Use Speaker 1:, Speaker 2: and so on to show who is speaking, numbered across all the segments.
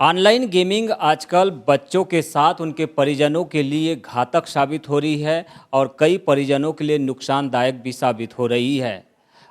Speaker 1: Online gaming आजकल बच्चों के साथ उनके परिजनों के लिए घातक साबित हो रही है और कई परिजनों के लिए नुकसानदायक भी साबित हो रही है।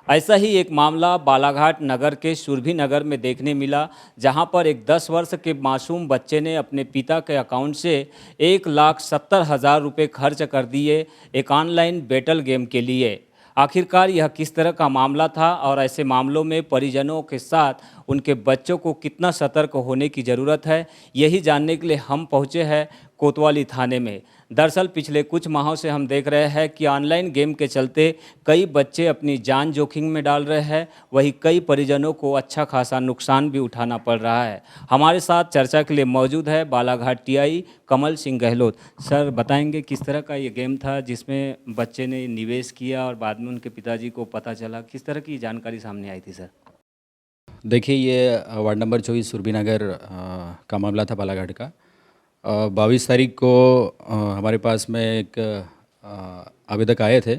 Speaker 1: ऐसा ही एक मामला बालाघाट नगर के सुरभि नगर में देखने मिला, जहां पर एक 10 वर्ष के मासूम बच्चे ने अपने पिता के अकाउंट से 1,70,000 रुपये खर्च कर दिए एक ऑनलाइन बैटल गेम के लिए। आखिरकार यह किस तरह का मामला था और ऐसे मामलों में परिजनों के साथ उनके बच्चों को कितना सतर्क होने की ज़रूरत है, यही जानने के लिए हम पहुंचे हैं कोतवाली थाने में। दरअसल पिछले कुछ माहों से हम देख रहे हैं कि ऑनलाइन गेम के चलते कई बच्चे अपनी जान जोखिम में डाल रहे हैं, वहीं कई परिजनों को अच्छा खासा नुकसान भी उठाना पड़ रहा है। हमारे साथ चर्चा के लिए मौजूद है बालाघाट टीआई कमल सिंह गहलोत। सर, बताएंगे किस तरह का ये गेम था जिसमें बच्चे ने निवेश किया और बाद में उनके पिताजी को पता चला, किस तरह की जानकारी सामने आई थी सर?
Speaker 2: देखिए, ये वार्ड नंबर 24 सुरभि नगर का मामला था बालाघाट का। 22 तारीख को हमारे पास में एक आवेदक आए थे।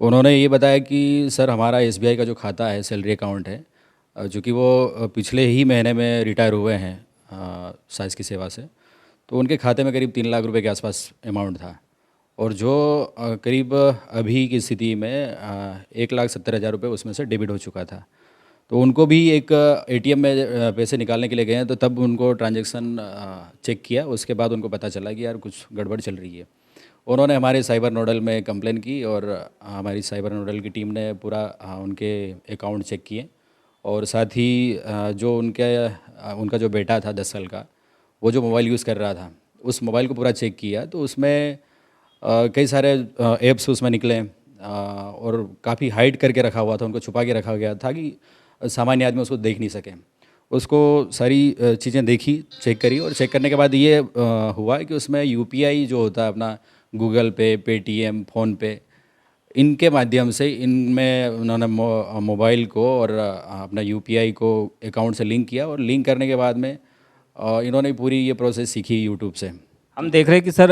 Speaker 2: उन्होंने ये बताया कि सर, हमारा एसबीआई का जो खाता है, सैलरी अकाउंट है, जो कि वो पिछले ही महीने में रिटायर हुए हैं साइंस की सेवा से, तो उनके खाते में करीब 3 लाख रुपए के आसपास अमाउंट था। और जो करीब अभी की स्थिति में 1,70,000 रुपये उसमें से डेबिट हो चुका था। तो उनको भी एक एटीएम में पैसे निकालने के लिए गए हैं, तो तब उनको ट्रांजैक्शन चेक किया। उसके बाद उनको पता चला कि यार कुछ गड़बड़ चल रही है। उन्होंने हमारे साइबर नोडल में कंप्लेन की और हमारी साइबर नोडल की टीम ने पूरा उनके अकाउंट चेक किए। और साथ ही जो उनका जो बेटा था 10 साल का, वो जो मोबाइल यूज़ कर रहा था, उस मोबाइल को पूरा चेक किया। तो उसमें कई सारे ऐप्स उसमें निकले और काफ़ी हाइड करके रखा हुआ था, उनको छुपा के रखा गया था कि सामान्य आदमी उसको देख नहीं सके। उसको सारी चीज़ें देखी, चेक करी, और चेक करने के बाद ये हुआ कि उसमें यूपीआई जो होता है अपना, गूगल पे, पेटीएम, फ़ोनपे, इनके माध्यम से इनमें उन्होंने मोबाइल को और अपना यूपीआई को अकाउंट से लिंक किया। और लिंक करने के बाद में इन्होंने पूरी ये प्रोसेस सीखी यूट्यूब से।
Speaker 1: हम देख रहे हैं कि सर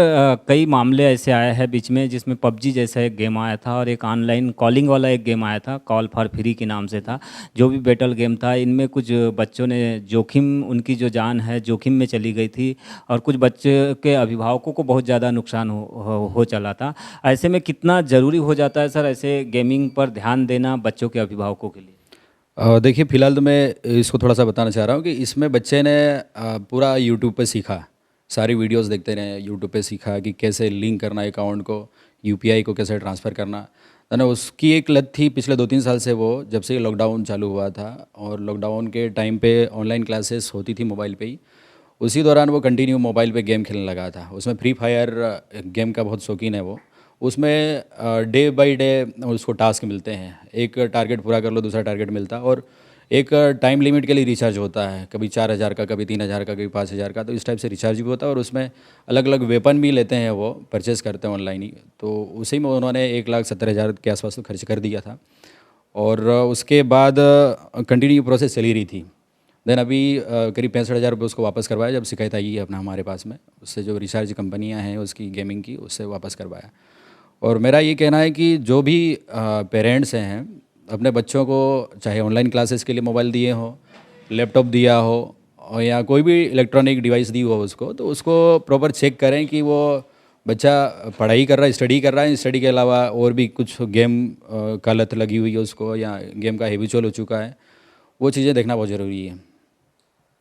Speaker 1: कई मामले ऐसे आए हैं बीच में जिसमें पबजी जैसा एक गेम आया था और एक ऑनलाइन कॉलिंग वाला एक गेम आया था, कॉल फॉर फ्री के नाम से था, जो भी बैटल गेम था। इनमें कुछ बच्चों ने जोखिम, उनकी जो जान है जोखिम में चली गई थी और कुछ बच्चे के अभिभावकों को बहुत ज़्यादा नुकसान हो चला था। ऐसे में कितना ज़रूरी हो जाता है सर ऐसे गेमिंग पर ध्यान देना बच्चों के अभिभावकों के लिए?
Speaker 2: देखिए, फ़िलहाल तो मैं इसको थोड़ा सा बताना चाह रहा हूँ कि इसमें बच्चे ने पूरा यूट्यूब पे सीखा, सारी वीडियोस देखते रहे, यूट्यूब पे सीखा कि कैसे लिंक करना है अकाउंट को, यूपीआई को कैसे ट्रांसफ़र करना। तो ना, उसकी एक लत थी पिछले 2-3 साल से, वो जब से लॉकडाउन चालू हुआ था और लॉकडाउन के टाइम पे ऑनलाइन क्लासेस होती थी मोबाइल पे ही, उसी दौरान वो कंटिन्यू मोबाइल पे गेम खेलने लगा था। उसमें फ्री फायर गेम का बहुत शौकीन है वो। उसमें डे बाय डे उसको टास्क मिलते हैं, एक टारगेट पूरा कर लो, दूसरा टारगेट मिलता है, और एक टाइम लिमिट के लिए रिचार्ज होता है, कभी 4,000 का, कभी 3,000 का, कभी 5,000 का। तो इस टाइप से रिचार्ज भी होता है और उसमें अलग अलग वेपन भी लेते हैं, वो परचेज़ करते हैं ऑनलाइन ही। तो उसी में उन्होंने 1,70,000 के आसपास तो खर्च कर दिया था। और उसके बाद कंटिन्यू प्रोसेस चली रही थी। देन अभी करीब 65,000 रुपये उसको वापस करवाया, जब शिकायत आई है अपना हमारे पास में, उससे जो रिचार्ज कंपनियां हैं उसकी गेमिंग की, उससे वापस करवाया। और मेरा ये कहना है कि जो भी पेरेंट्स हैं, अपने बच्चों को चाहे ऑनलाइन क्लासेस के लिए मोबाइल दिए हो, लैपटॉप दिया हो, और या कोई भी इलेक्ट्रॉनिक डिवाइस दी हो उसको, तो उसको प्रॉपर चेक करें कि वो बच्चा पढ़ाई कर रहा है, स्टडी कर रहा है, स्टडी के अलावा और भी कुछ गेम का लत लगी हुई है उसको, या गेम का हैबिचुअल हो चुका है, वो चीज़ें देखना बहुत ज़रूरी है।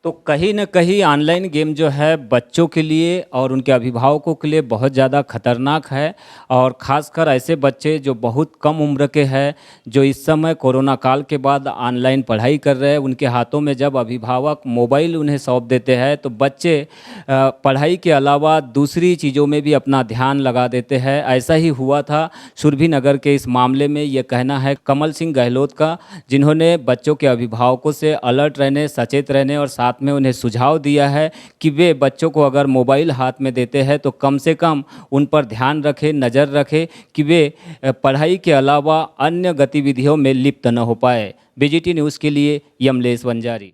Speaker 1: तो कहीं न कहीं ऑनलाइन गेम जो है बच्चों के लिए और उनके अभिभावकों के लिए बहुत ज़्यादा खतरनाक है, और ख़ासकर ऐसे बच्चे जो बहुत कम उम्र के हैं, जो इस समय कोरोना काल के बाद ऑनलाइन पढ़ाई कर रहे हैं, उनके हाथों में जब अभिभावक मोबाइल उन्हें सौंप देते हैं तो बच्चे पढ़ाई के अलावा दूसरी चीज़ों में भी अपना ध्यान लगा देते हैं। ऐसा ही हुआ था सुरभि नगर के इस मामले में, ये कहना है कमल सिंह गहलोत का, जिन्होंने बच्चों के अभिभावकों से अलर्ट रहने, सचेत रहने और साथ में उन्हें सुझाव दिया है कि वे बच्चों को अगर मोबाइल हाथ में देते हैं तो कम से कम उन पर ध्यान रखें, नज़र रखें कि वे पढ़ाई के अलावा अन्य गतिविधियों में लिप्त न हो पाए। बीजीटी न्यूज़ के लिए यमलेश वंजारी।